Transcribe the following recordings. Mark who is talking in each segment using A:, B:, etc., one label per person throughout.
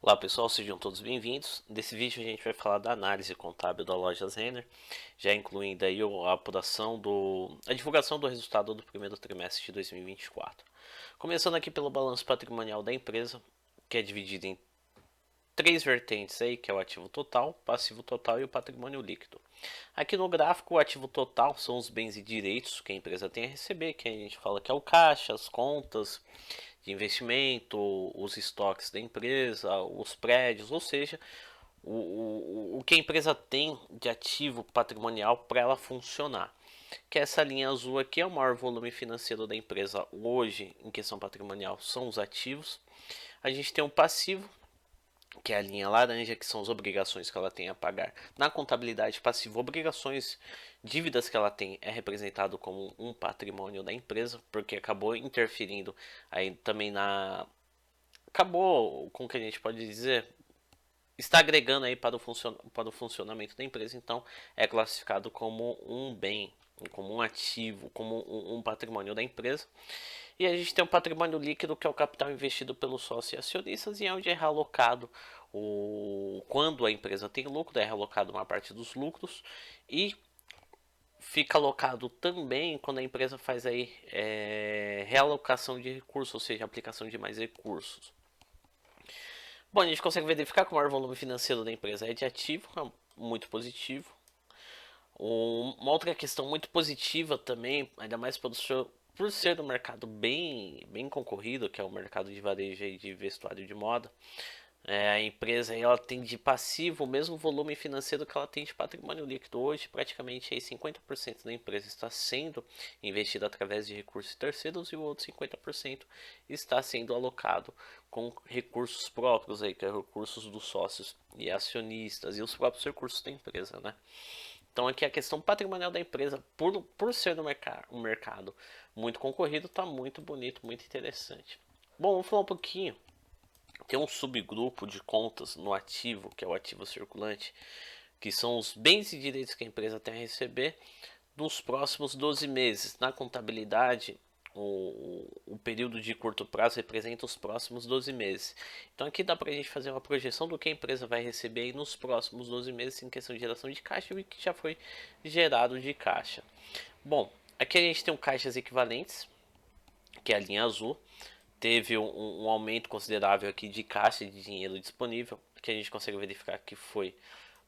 A: Olá pessoal, sejam todos bem-vindos. Nesse vídeo a gente vai falar da análise contábil da Lojas Renner, já incluindo aí a apuração a divulgação do resultado do primeiro trimestre de 2024. Começando aqui pelo balanço patrimonial da empresa, que é dividido em três vertentes aí, que é o ativo total, passivo total e o patrimônio líquido. Aqui no gráfico, o ativo total são os bens e direitos que a empresa tem a receber, que a gente fala que é o caixa, as contas de investimento, os estoques da empresa, os prédios, ou seja, o que a empresa tem de ativo patrimonial para ela funcionar. Que essa linha azul aqui é o maior volume financeiro da empresa hoje em questão patrimonial, são os ativos. A gente tem um passivo, que é a linha laranja, que são as obrigações que ela tem a pagar. Na contabilidade passiva, obrigações, dívidas que ela tem é representado como um patrimônio da empresa, porque acabou interferindo aí também acabou com o que a gente pode dizer, está agregando aí para o funcionamento da empresa, então é classificado como um bem, como um ativo, como um patrimônio da empresa. E a gente tem o patrimônio líquido, que é o capital investido pelos sócios e acionistas, e é onde é realocado quando a empresa tem lucro, é realocado uma parte dos lucros, e fica alocado também quando a empresa faz aí realocação de recursos, ou seja, aplicação de mais recursos. Bom, a gente consegue verificar que o maior volume financeiro da empresa é de ativo, é muito positivo. Uma outra questão muito positiva também, ainda mais por ser um mercado bem concorrido, que é o mercado de varejo e de vestuário de moda, a empresa ela tem de passivo o mesmo volume financeiro que ela tem de patrimônio líquido. Hoje, praticamente aí 50% da empresa está sendo investido através de recursos terceiros e o outro 50% está sendo alocado com recursos próprios, aí, que é recursos dos sócios e acionistas e os próprios recursos da empresa, né? Então aqui a questão patrimonial da empresa, por ser um mercado muito concorrido, está muito bonito, muito interessante. Bom, vamos falar um pouquinho. Tem um subgrupo de contas no ativo, que é o ativo circulante, que são os bens e direitos que a empresa tem a receber nos próximos 12 meses. Na contabilidade, o período de curto prazo representa os próximos 12 meses. Então aqui dá para a gente fazer uma projeção do que a empresa vai receber aí nos próximos 12 meses em questão de geração de caixa e o que já foi gerado de caixa. Bom, aqui a gente tem o caixas equivalentes, que é a linha azul. Teve um aumento considerável aqui de caixa de dinheiro disponível, que a gente consegue verificar que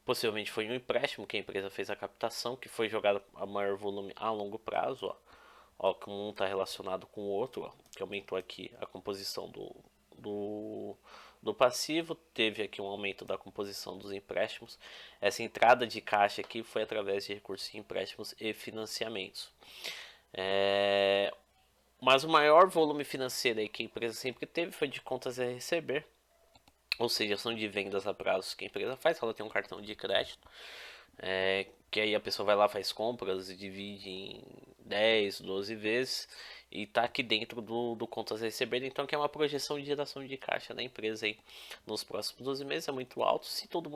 A: possivelmente foi um empréstimo que a empresa fez a captação, que foi jogado a maior volume a longo prazo, ó, que um está relacionado com o outro, ó, que aumentou aqui a composição do, do passivo, teve aqui um aumento da composição dos empréstimos. Essa entrada de caixa aqui foi através de recursos de empréstimos e financiamentos. Mas o maior volume financeiro aí que a empresa sempre teve foi de contas a receber, ou seja, são de vendas a prazos que a empresa faz. Ela tem um cartão de crédito, que aí a pessoa vai lá, faz compras e divide em 10, 12 vezes e está aqui dentro do contas a receber. Então, que é uma projeção de geração de caixa da empresa aí nos próximos 12 meses é muito alto. Se todo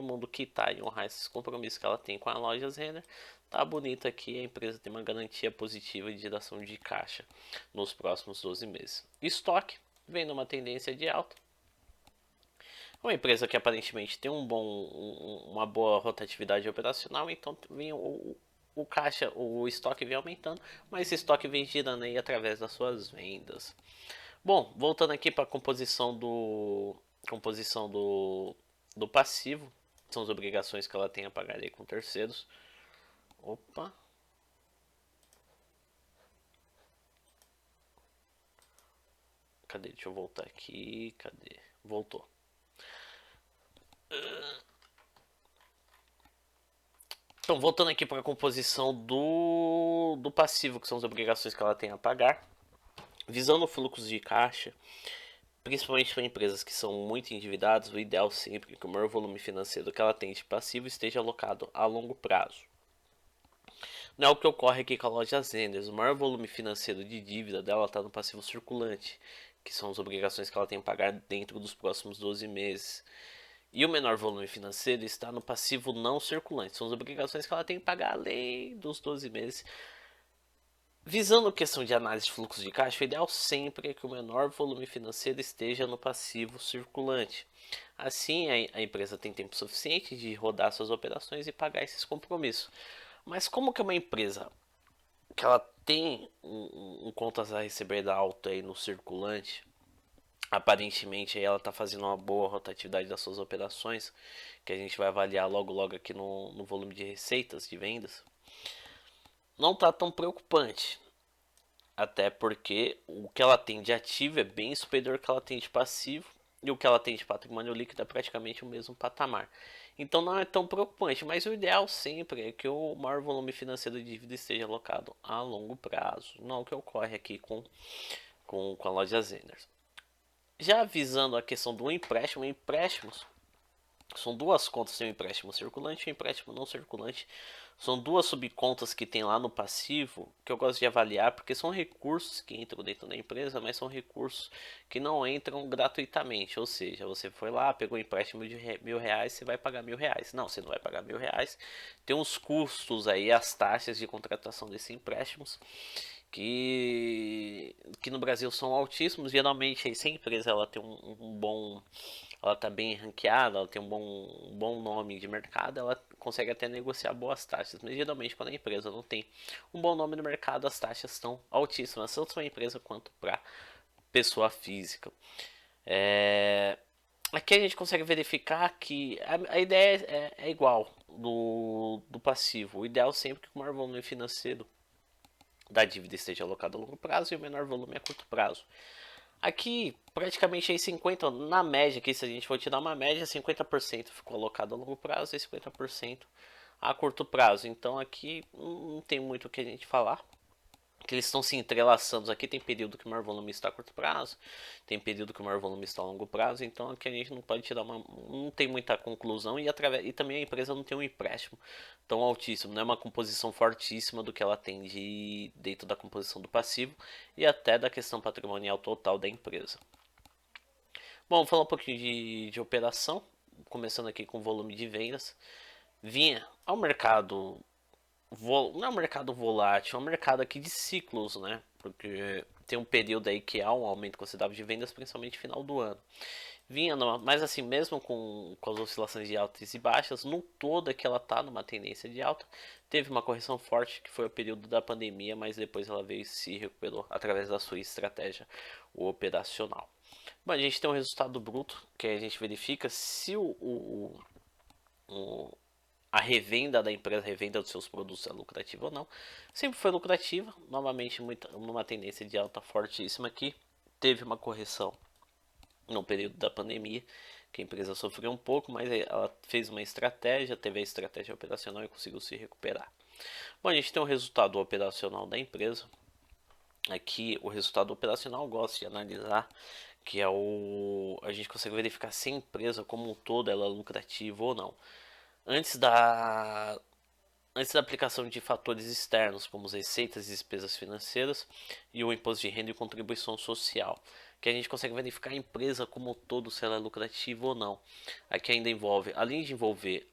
A: mundo quitar e honrar esses compromissos que ela tem com a loja Renner, tá bonito aqui. A empresa tem uma garantia positiva de geração de caixa nos próximos 12 meses. Estoque vem numa tendência de alta. Uma empresa que aparentemente tem uma boa rotatividade operacional, então vem o caixa, o estoque vem aumentando, mas esse estoque vem girando aí através das suas vendas. Bom, voltando aqui para a composição do passivo, são as obrigações que ela tem a pagar aí com terceiros. Opa, cadê? Deixa eu voltar aqui, cadê? Voltou. Então, voltando aqui para a composição do passivo, que são as obrigações que ela tem a pagar, visando o fluxo de caixa, principalmente para empresas que são muito endividadas, o ideal sempre é que o maior volume financeiro que ela tem de passivo esteja alocado a longo prazo. Não é o que ocorre aqui com a loja Zenders. O maior volume financeiro de dívida dela está no passivo circulante, que são as obrigações que ela tem a pagar dentro dos próximos 12 meses. E o menor volume financeiro está no passivo não circulante. São as obrigações que ela tem que pagar além dos 12 meses. Visando a questão de análise de fluxo de caixa, o ideal sempre é que o menor volume financeiro esteja no passivo circulante. Assim, a empresa tem tempo suficiente de rodar suas operações e pagar esses compromissos. Mas como que é uma empresa que ela tem contas a receber alta aí no circulante, aparentemente aí ela está fazendo uma boa rotatividade das suas operações, que a gente vai avaliar logo logo aqui no volume de receitas, de vendas, não está tão preocupante. Até porque o que ela tem de ativo é bem superior ao que ela tem de passivo. E o que ela tem de patrimônio líquido é praticamente o mesmo patamar. Então não é tão preocupante, mas o ideal sempre é que o maior volume financeiro de dívida esteja alocado a longo prazo. Não é o que ocorre aqui com a loja Zenners. Já avisando a questão do empréstimo, empréstimos são duas contas, tem um empréstimo circulante e um empréstimo não circulante. São duas subcontas que tem lá no passivo que eu gosto de avaliar porque são recursos que entram dentro da empresa, mas são recursos que não entram gratuitamente. Ou seja, você foi lá, pegou um empréstimo de R$ 1.000, você vai pagar R$ 1.000. Não, você não vai pagar R$ 1.000. Tem uns custos aí, as taxas de contratação desses empréstimos que no Brasil são altíssimos. Geralmente, se a empresa ela tem um bom, ela está bem ranqueada, ela tem um bom nome de mercado, ela consegue até negociar boas taxas. Mas geralmente, quando a empresa não tem um bom nome no mercado, as taxas estão altíssimas, tanto para a empresa quanto para pessoa física. Aqui a gente consegue verificar que a ideia é igual do passivo. O ideal sempre é que o maior volume financeiro da dívida esteja alocado a longo prazo e o menor volume a curto prazo. Aqui, praticamente aí 50, na média, aqui, se a gente for tirar uma média, 50% ficou alocado a longo prazo e 50% a curto prazo. Então aqui não tem muito o que a gente falar, que eles estão se entrelaçando. Aqui tem período que o maior volume está a curto prazo, tem período que o maior volume está a longo prazo, então aqui a gente não pode tirar uma, não tem muita conclusão e também a empresa não tem um empréstimo tão altíssimo, não é uma composição fortíssima do que ela tem de dentro da composição do passivo e até da questão patrimonial total da empresa. Bom, vamos falar um pouquinho de operação, começando aqui com o volume de vendas. Vinha ao mercado, não é um mercado volátil, é um mercado aqui de ciclos, né? Porque tem um período aí que há um aumento considerável de vendas, principalmente no final do ano. Vinha, mas assim, mesmo com as oscilações de altas e baixas, no todo é que ela está numa tendência de alta. Teve uma correção forte que foi o período da pandemia, mas depois ela veio e se recuperou através da sua estratégia operacional. Bom, a gente tem um resultado bruto que a gente verifica se o a revenda da empresa, a revenda dos seus produtos é lucrativa ou não. Sempre foi lucrativa, novamente numa tendência de alta fortíssima aqui. Teve uma correção no período da pandemia, que a empresa sofreu um pouco, mas ela fez uma estratégia, teve a estratégia operacional e conseguiu se recuperar. Bom, a gente tem o resultado operacional da empresa. Aqui o resultado operacional eu gosto de analisar, que é a gente consegue verificar se a empresa como um todo ela é lucrativa ou não. Antes da Antes da aplicação de fatores externos, como as receitas e despesas financeiras e o imposto de renda e contribuição social, que a gente consegue verificar a empresa como um todo, se ela é lucrativa ou não. Aqui ainda envolve, além de envolver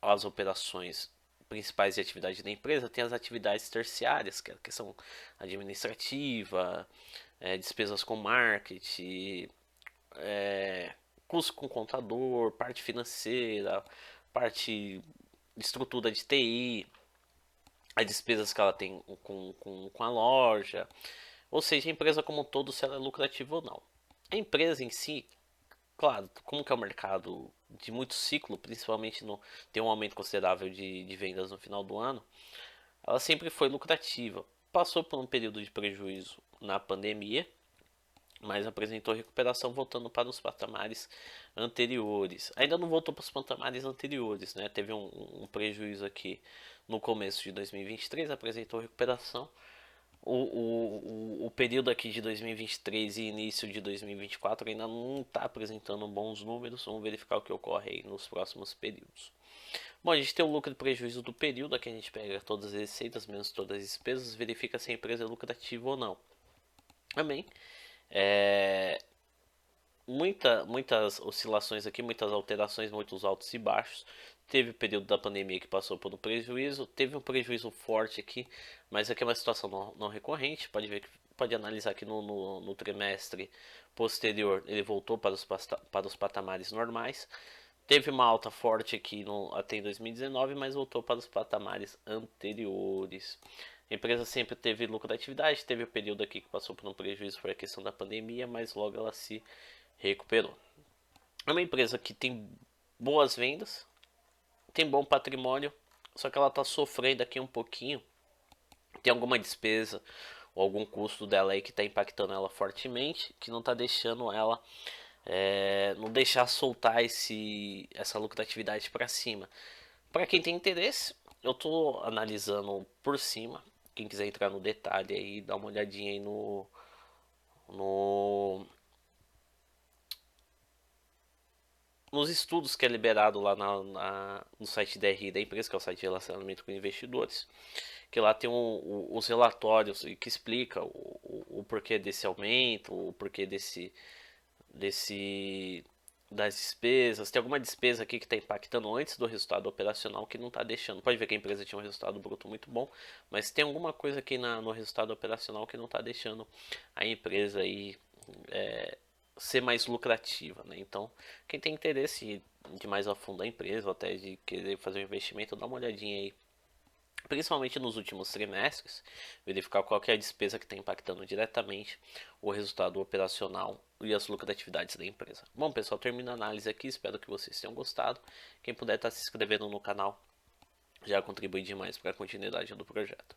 A: as operações principais de atividade da empresa, tem as atividades terciárias, que é a questão administrativa, despesas com marketing, custo com contador, parte financeira, parte de estrutura de TI, as despesas que ela tem com a loja, ou seja, a empresa como um todo, se ela é lucrativa ou não. A empresa em si, claro, como que é um mercado de muito ciclo, principalmente no tem um aumento considerável de vendas no final do ano, ela sempre foi lucrativa. Passou por um período de prejuízo na pandemia, mas apresentou recuperação voltando para os patamares anteriores. Ainda não voltou para os patamares anteriores, né? Teve um prejuízo aqui no começo de 2023, apresentou recuperação. O período aqui de 2023 e início de 2024 ainda não está apresentando bons números. Vamos verificar o que ocorre aí nos próximos períodos. Bom, a gente tem o lucro e prejuízo do período, aqui a gente pega todas as receitas menos todas as despesas, verifica se a empresa é lucrativa ou não. Também muitas oscilações aqui, muitas alterações, muitos altos e baixos. teve o período da pandemia que passou por um prejuízo, teve um prejuízo forte aqui, mas aqui é uma situação não recorrente, pode ver que pode analisar que no trimestre posterior ele voltou para os patamares normais. Teve uma alta forte aqui até em 2019, mas voltou para os patamares anteriores. A empresa sempre teve lucratividade, teve o período aqui que passou por um prejuízo, foi a questão da pandemia, mas logo ela se recuperou. É uma empresa que tem boas vendas, tem bom patrimônio, só que ela está sofrendo aqui um pouquinho. Tem alguma despesa ou algum custo dela aí que está impactando ela fortemente, que não está deixando ela não deixar soltar essa lucratividade para cima. Para quem tem interesse, eu estou analisando por cima. Quem quiser entrar no detalhe aí, dá uma olhadinha aí no nos estudos que é liberado lá no site DRI da empresa, que é o site de relacionamento com investidores, que lá tem os relatórios que explica o porquê desse aumento, o porquê desse das despesas. Tem alguma despesa aqui que está impactando antes do resultado operacional que não está deixando. Pode ver que a empresa tinha um resultado bruto muito bom, mas tem alguma coisa aqui no resultado operacional que não está deixando a empresa aí ser mais lucrativa, né? Então, quem tem interesse de mais a fundo a empresa, ou até de querer fazer um investimento, dá uma olhadinha aí, principalmente nos últimos trimestres, verificar qual que é a despesa que está impactando diretamente o resultado operacional e as lucratividades da empresa. Bom, pessoal, termina a análise aqui, espero que vocês tenham gostado. Quem puder estar se inscrevendo no canal já contribui demais para a continuidade do projeto.